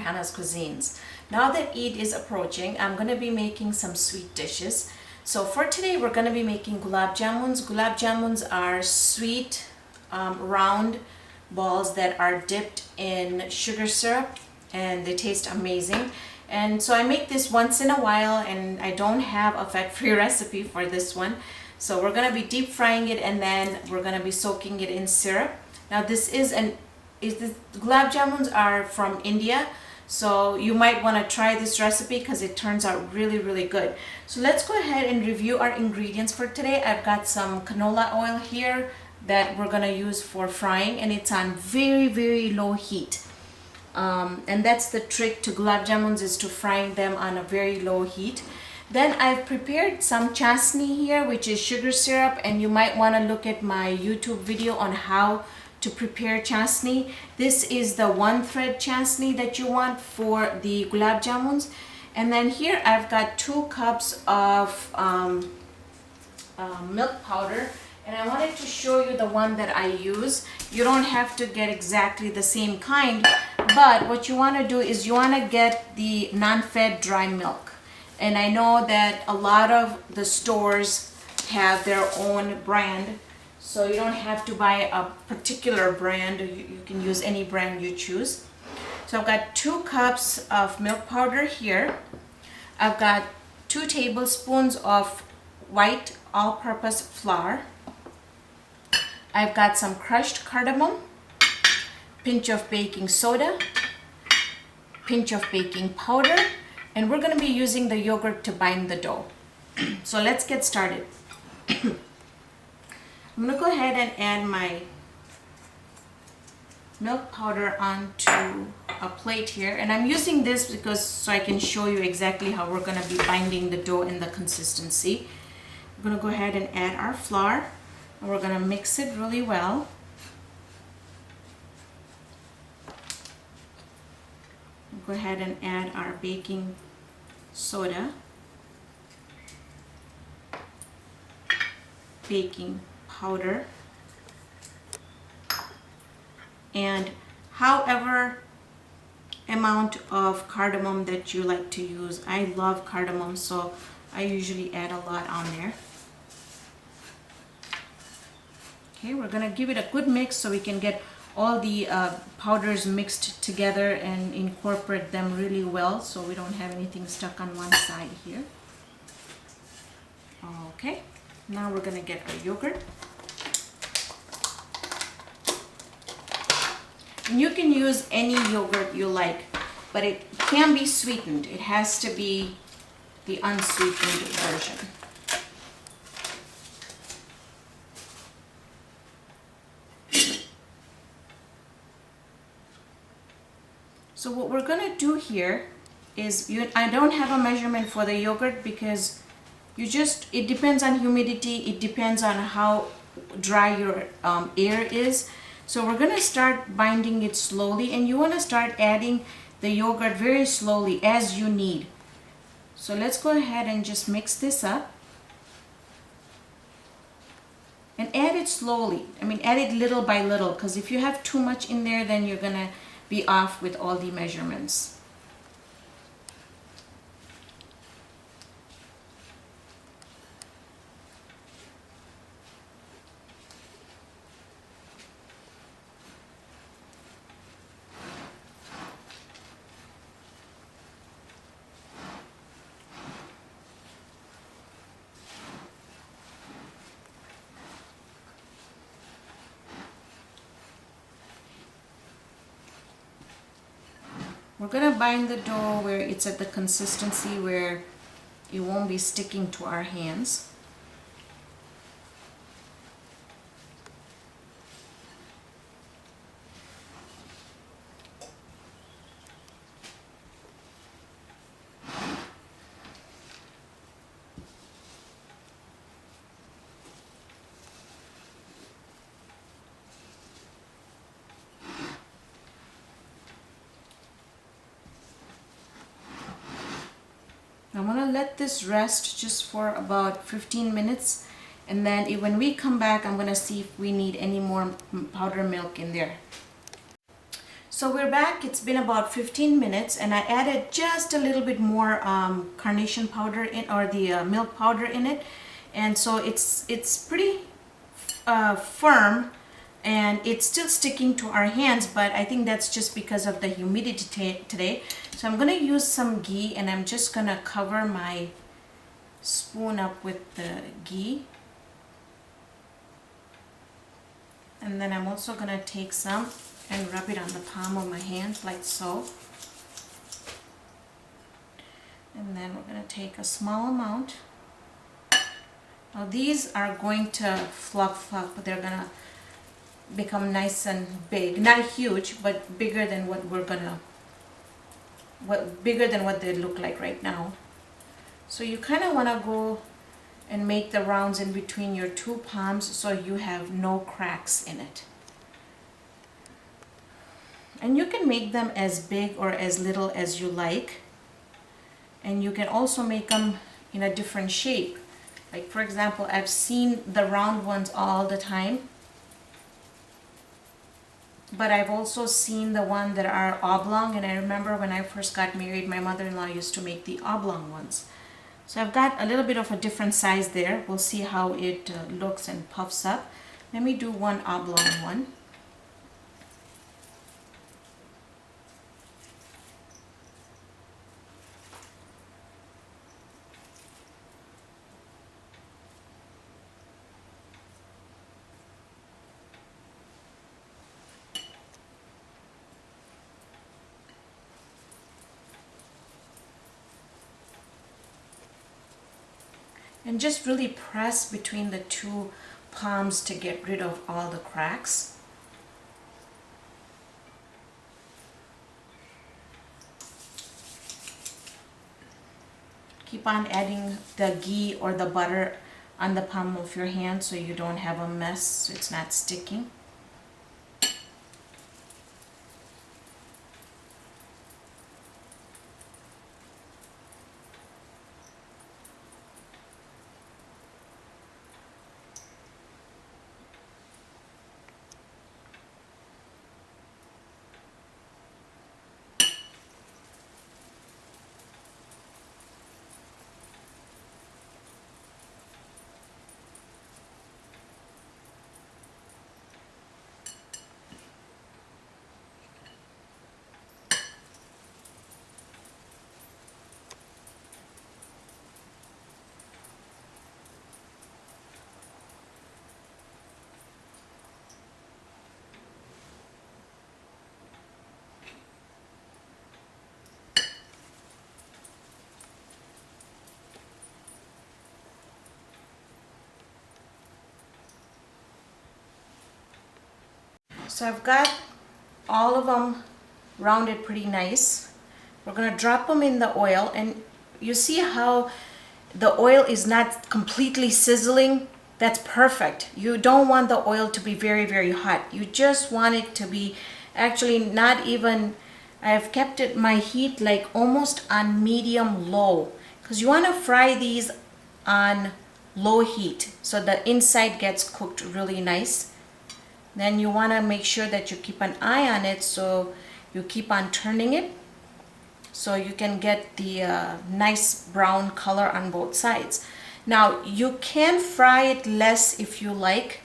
Raihana's cuisines. Now that Eid is approaching, I'm going to be making some sweet dishes. So for today, we're going to be making Gulab Jamuns. Gulab Jamuns are sweet, round balls that are dipped in sugar syrup, and they taste amazing. And so I make this once in a while, and I don't have a fat-free recipe for this one. So we're going to be deep frying it, and then we're going to be soaking it in syrup. Now the Gulab Jamuns are from India, so you might want to try this recipe because it turns out really good. So let's go ahead and review our ingredients for today. I've got some canola oil here that we're going to use for frying, and it's on very low heat. And that's the trick to Gulab Jamuns, is to frying them on a very low heat. Then I've prepared some chasni here, which is sugar syrup, and you might want to look at my YouTube video on how to prepare chasni. This is the one thread chasni that you want for the Gulab Jamuns. And then here I've got 2 cups of milk powder, and I wanted to show you the one that I use. You don't have to get exactly the same kind, but what you want to do is you want to get the non-fed dry milk. And I know that a lot of the stores have their own brand, so you don't have to buy a particular brand. You can use any brand you choose. So I've got 2 cups of milk powder here. I've got 2 tablespoons of white all-purpose flour. I've got some crushed cardamom, pinch of baking soda, pinch of baking powder, and we're going to be using the yogurt to bind the dough. So let's get started. I'm going to go ahead and add my milk powder onto a plate here, and I'm using this because so I can show you exactly how we're going to be binding the dough and the consistency. We're going to go ahead and add our flour, and we're going to mix it really well. Go ahead and add our baking soda, baking powder, and however amount of cardamom that you like to use. I love cardamom, so I usually add a lot on there. Okay, we're gonna give it a good mix so we can get all the powders mixed together and incorporate them really well, so we don't have anything stuck on one side here. Okay, now we're gonna get our yogurt. And you can use any yogurt you like, but it can be sweetened. It has to be the unsweetened version. So what we're going to do here is, I don't have a measurement for the yogurt because it depends on humidity, it depends on how dry your air is. So we're going to start binding it slowly, and you want to start adding the yogurt very slowly as you need. So let's go ahead and just mix this up. And add it slowly. I mean, add it little by little, because if you have too much in there, then you're going to be off with all the measurements. We're going to bind the dough where it's at the consistency where it won't be sticking to our hands. I'm going to let this rest just for about 15 minutes, and then when we come back, I'm going to see if we need any more powder milk in there. So we're back. It's been about 15 minutes and I added just a little bit more carnation powder in, or the milk powder in it. And so it's pretty firm and it's still sticking to our hands, but I think that's just because of the humidity today. So I'm gonna use some ghee and I'm just gonna cover my spoon up with the ghee. And then I'm also gonna take some and rub it on the palm of my hand like so. And then we're gonna take a small amount. Now these are going to fluff up. They're gonna become nice and big. Not huge, but bigger than what bigger than what they look like right now. So you kind of want to go and make the rounds in between your two palms so you have no cracks in it. And you can make them as big or as little as you like. And you can also make them in a different shape. Like for example, I've seen the round ones all the time. But I've also seen the one that are oblong, and I remember when I first got married, my mother-in-law used to make the oblong ones. So I've got a little bit of a different size there. We'll see how it looks and puffs up. Let me do one oblong one. And just really press between the two palms to get rid of all the cracks. Keep on adding the ghee or the butter on the palm of your hand so you don't have a mess, so it's not sticking. So I've got all of them rounded pretty nice. We're going to drop them in the oil, and you see how the oil is not completely sizzling? That's perfect. You don't want the oil to be very, very hot. You just want it to be actually not even, I've kept it my heat like almost on medium low, because you want to fry these on low heat so the inside gets cooked really nice. Then you want to make sure that you keep an eye on it, so you keep on turning it so you can get the nice brown color on both sides. Now you can fry it less if you like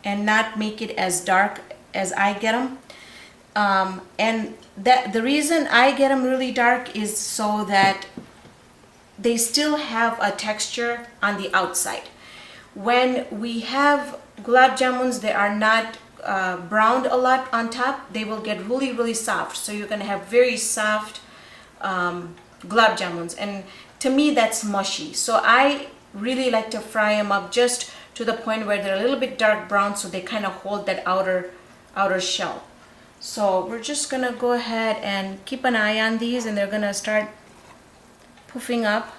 and not make it as dark as I get them. And the reason I get them really dark is so that they still have a texture on the outside. When we have Gulab Jamuns, they are not browned a lot on top. They will get really, really soft. So you're going to have very soft Gulab Jamuns. And to me, that's mushy. So I really like to fry them up just to the point where they're a little bit dark brown, so they kind of hold that outer shell. So we're just going to go ahead and keep an eye on these, and they're going to start puffing up.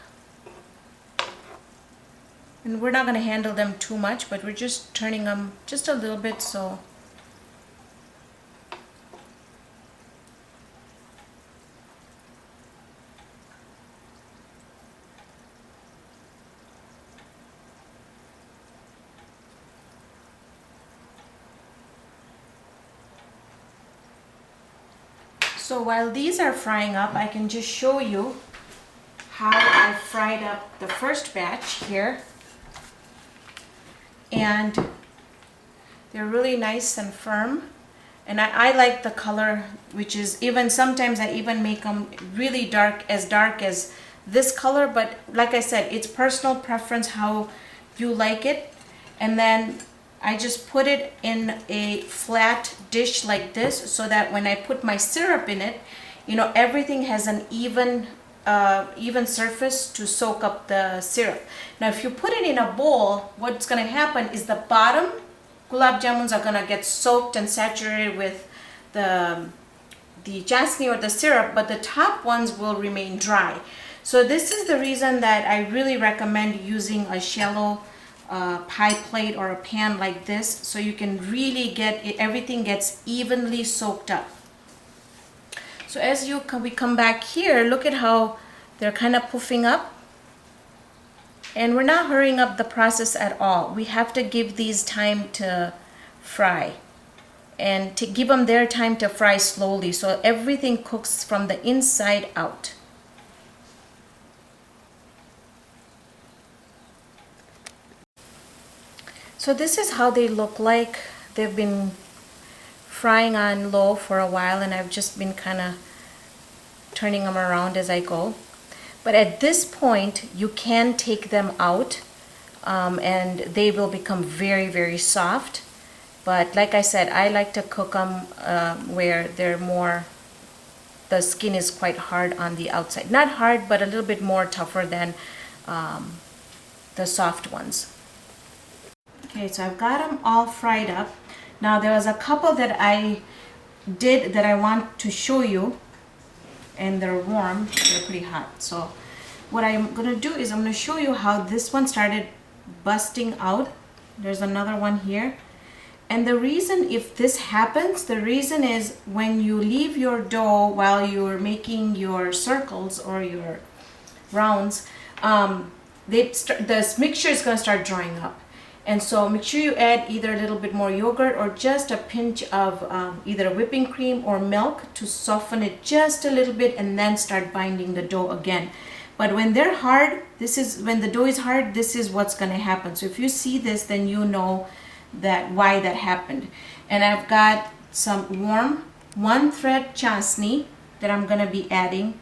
And we're not going to handle them too much, but we're just turning them just a little bit so So while these are frying up, I can just show you how I fried up the first batch here. And they're really nice and firm. And I like the color, which is even, sometimes I even make them really dark as this color. But like I said, it's personal preference how you like it. And then I just put it in a flat dish like this, so that when I put my syrup in it, you know, everything has an even surface to soak up the syrup. Now if you put it in a bowl, what's going to happen is the bottom gulab jamuns are going to get soaked and saturated with the chasni or the syrup, but the top ones will remain dry. So this is the reason that I really recommend using a shallow pie plate or a pan like this, so you can really get it, everything gets evenly soaked up. So as we come back here, look at how they're kind of puffing up. And we're not hurrying up the process at all. We have to give these time to fry, and to give them their time to fry slowly, so everything cooks from the inside out. So this is how they look like. They've been frying on low for a while, and I've just been kind of turning them around as I go. But at this point, you can take them out, and they will become very, very soft. But like I said, I like to cook them where they're more, the skin is quite hard on the outside. Not hard, but a little bit more tougher than the soft ones. Okay, so I've got them all fried up. Now there was a couple that I did that I want to show you, and they're warm, they're pretty hot. So what I'm gonna do is I'm gonna show you how this one started busting out. There's another one here. And the reason if this happens, the reason is when you leave your dough while you're making your circles or your rounds, this mixture is gonna start drying up. And so make sure you add either a little bit more yogurt or just a pinch of either whipping cream or milk to soften it just a little bit, and then start binding the dough again. But when they're hard, when the dough is hard, this is what's going to happen. So if you see this, then you know why that happened. And I've got some warm 1-thread chasni that I'm going to be adding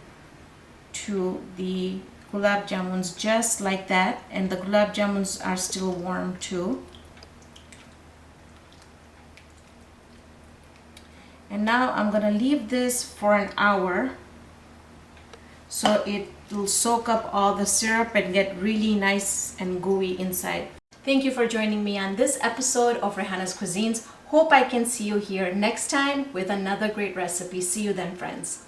to the gulab jamuns just like that, and the gulab jamuns are still warm too. And now I'm gonna leave this for an hour so it will soak up all the syrup and get really nice and gooey inside. Thank you for joining me on this episode of Raihana's Cuisines. Hope I can see you here next time with another great recipe. See you then, friends.